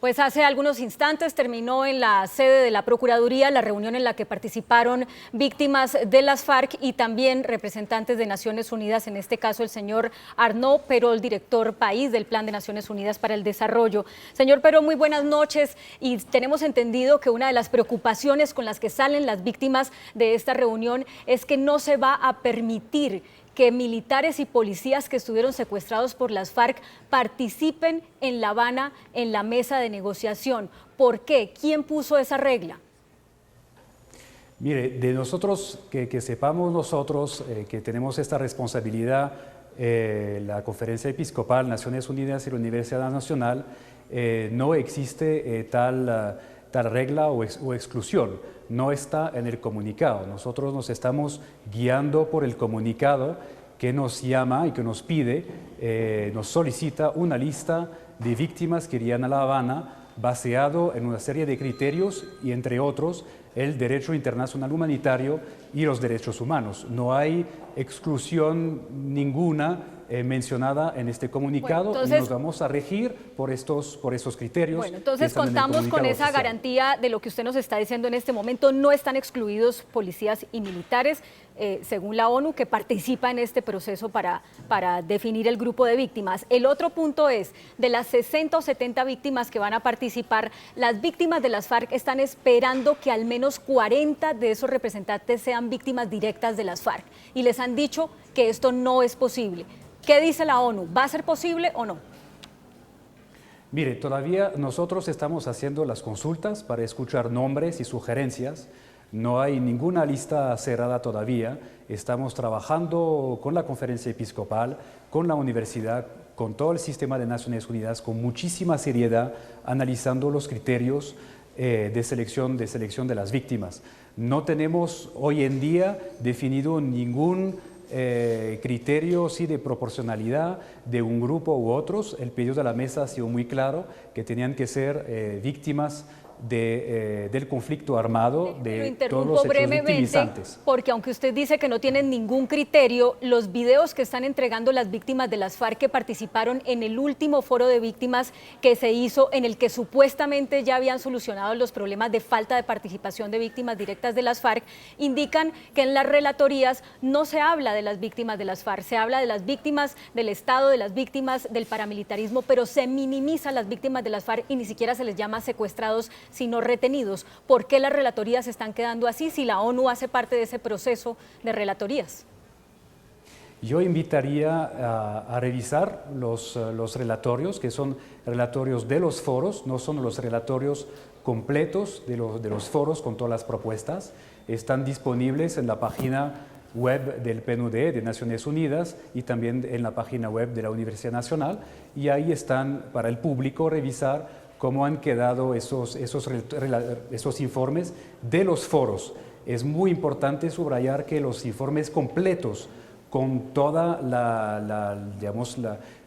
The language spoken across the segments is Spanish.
Pues hace algunos instantes terminó en la sede de la Procuraduría la reunión en la que participaron víctimas de las FARC y también representantes de Naciones Unidas, en este caso el señor Arnaud Perol, director país del Plan de Naciones Unidas para el Desarrollo. Señor Perol, muy buenas noches, y tenemos entendido que una de las preocupaciones con las que salen las víctimas de esta reunión es que no se va a permitir que militares y policías que estuvieron secuestrados por las FARC participen en La Habana en la mesa de negociación. ¿Por qué? ¿Quién puso esa regla? Mire, de nosotros, que sepamos nosotros que tenemos esta responsabilidad, la Conferencia Episcopal, Naciones Unidas y la Universidad Nacional, no existe tal regla o exclusión. No está en el comunicado. Nosotros nos estamos guiando por el comunicado que nos llama y que nos pide, nos solicita una lista de víctimas que irían a La Habana baseado en una serie de criterios y, entre otros, el derecho internacional humanitario y los derechos humanos. No hay exclusión ninguna mencionada en este comunicado. Bueno, entonces, y nos vamos a regir por estos criterios. Bueno, entonces contamos con esa oficial garantía de lo que usted nos está diciendo en este momento. No están excluidos policías y militares, según la ONU, que participa en este proceso para definir el grupo de víctimas. El otro punto es, de las 60 o 70 víctimas que van a participar, las víctimas de las FARC están esperando que al menos 40 de esos representantes sean víctimas directas de las FARC, y les han dicho que esto no es posible. ¿Qué dice la ONU? ¿Va a ser posible o no? Mire, todavía nosotros estamos haciendo las consultas para escuchar nombres y sugerencias. No hay ninguna lista cerrada todavía. Estamos trabajando con la Conferencia Episcopal, con la universidad, con todo el sistema de Naciones Unidas, con muchísima seriedad, analizando los criterios de selección de las víctimas. No tenemos hoy en día definido ningún criterio sí, de proporcionalidad de un grupo u otros. El pedido de la mesa ha sido muy claro, que tenían que ser víctimas del conflicto armado, de todos los hechos victimizantes. Porque aunque usted dice que no tienen ningún criterio, los videos que están entregando las víctimas de las FARC que participaron en el último foro de víctimas que se hizo, en el que supuestamente ya habían solucionado los problemas de falta de participación de víctimas directas de las FARC, indican que en las relatorías no se habla de las víctimas de las FARC, se habla de las víctimas del Estado, de las víctimas del paramilitarismo, pero se minimiza las víctimas de las FARC y ni siquiera se les llama secuestrados, sino retenidos. ¿Por qué las relatorías se están quedando así si la ONU hace parte de ese proceso de relatorías? Yo invitaría a revisar los relatorios, que son relatorios de los foros, no son los relatorios completos de los foros con todas las propuestas. Están disponibles en la página web del PNUD, de Naciones Unidas, y también en la página web de la Universidad Nacional, y ahí están para el público revisar cómo han quedado esos informes de los foros. Es muy importante subrayar que los informes completos, con toda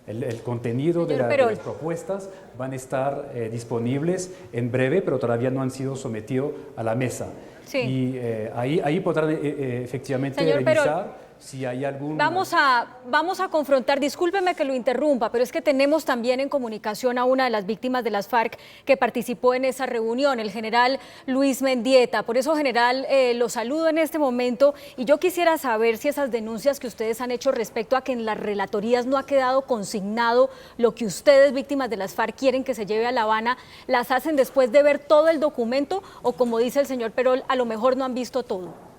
el contenido de las propuestas, van a estar disponibles en breve, pero todavía no han sido sometidos a la mesa. Sí. Y ahí podrán efectivamente revisar si hay algún... Vamos a confrontar, discúlpeme que lo interrumpa, pero es que tenemos también en comunicación a una de las víctimas de las FARC que participó en esa reunión, el general Luis Mendieta. Por eso, general, lo saludo en este momento, y yo quisiera saber si esas denuncias que ustedes han hecho respecto a que en las relatorías no ha quedado consignado lo que ustedes, víctimas de las FARC, quieren que se lleve a La Habana, las hacen después de ver todo el documento, o, como dice el señor Perol, a lo mejor no han visto todo.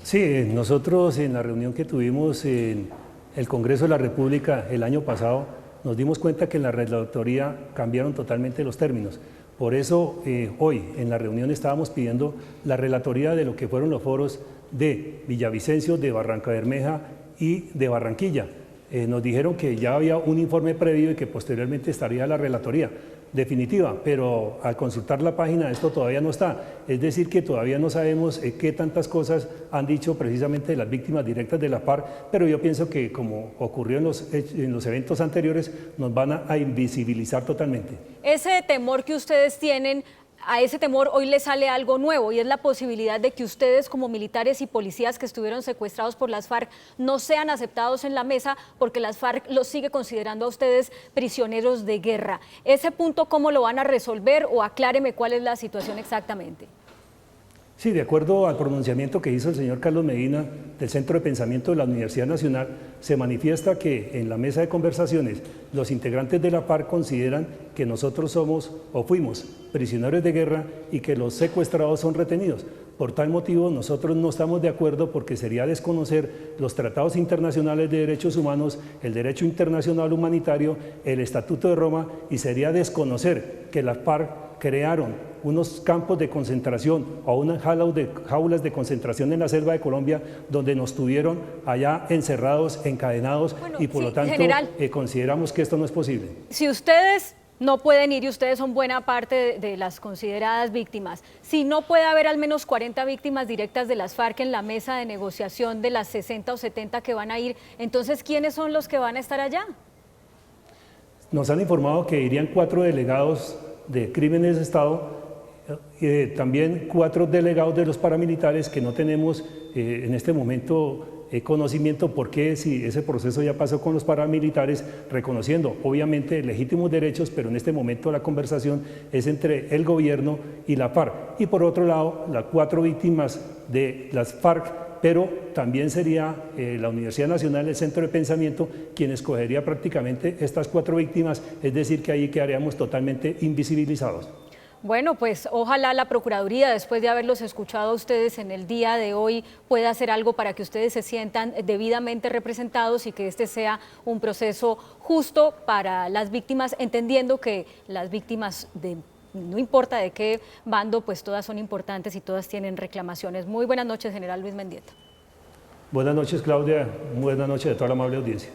Sí, nosotros en la reunión que tuvimos en el Congreso de la República el año pasado, nos dimos cuenta que en la relatoría cambiaron totalmente los términos. Por eso hoy en la reunión estábamos pidiendo la relatoría de lo que fueron los foros de Villavicencio, de Barrancabermeja y de Barranquilla. Nos dijeron que ya había un informe previo y que posteriormente estaría la relatoría definitiva, pero al consultar la página esto todavía no está. Es decir, que todavía no sabemos qué tantas cosas han dicho precisamente las víctimas directas de la FARC, pero yo pienso que, como ocurrió en los eventos anteriores, nos van a invisibilizar totalmente. Ese temor que ustedes tienen a ese temor hoy le sale algo nuevo y es la posibilidad de que ustedes como militares y policías que estuvieron secuestrados por las FARC no sean aceptados en la mesa porque las FARC los sigue considerando a ustedes prisioneros de guerra. ¿Ese punto cómo lo van a resolver o acláreme cuál es la situación exactamente? Sí, de acuerdo al pronunciamiento que hizo el señor Carlos Medina del Centro de Pensamiento de la Universidad Nacional, se manifiesta que en la mesa de conversaciones los integrantes de la FARC consideran que nosotros somos o fuimos prisioneros de guerra y que los secuestrados son retenidos. Por tal motivo, nosotros no estamos de acuerdo porque sería desconocer los tratados internacionales de derechos humanos, el derecho internacional humanitario, el Estatuto de Roma y sería desconocer que las FARC crearon unos campos de concentración o unas jaulas de concentración en la selva de Colombia donde nos tuvieron allá encerrados, encadenados y por lo tanto general, consideramos que esto no es posible. Si ustedes no pueden ir y ustedes son buena parte de las consideradas víctimas, si no puede haber al menos 40 víctimas directas de las FARC en la mesa de negociación de las 60 o 70 que van a ir, entonces ¿quiénes son los que van a estar allá? Nos han informado que irían 4 delegados de crímenes de Estado, también 4 delegados de los paramilitares que no tenemos en este momento conocimiento por qué, si ese proceso ya pasó con los paramilitares, reconociendo obviamente legítimos derechos, pero en este momento la conversación es entre el gobierno y la FARC. Y por otro lado, las 4 víctimas de las FARC, pero también sería la Universidad Nacional, el Centro de Pensamiento, quien escogería prácticamente estas 4 víctimas, es decir, que ahí quedaríamos totalmente invisibilizados. Bueno, pues ojalá la Procuraduría, después de haberlos escuchado a ustedes en el día de hoy, pueda hacer algo para que ustedes se sientan debidamente representados y que este sea un proceso justo para las víctimas, entendiendo que las víctimas no importa de qué bando, pues todas son importantes y todas tienen reclamaciones. Muy buenas noches, general Luis Mendieta. Buenas noches, Claudia. Buenas noches a toda la amable audiencia.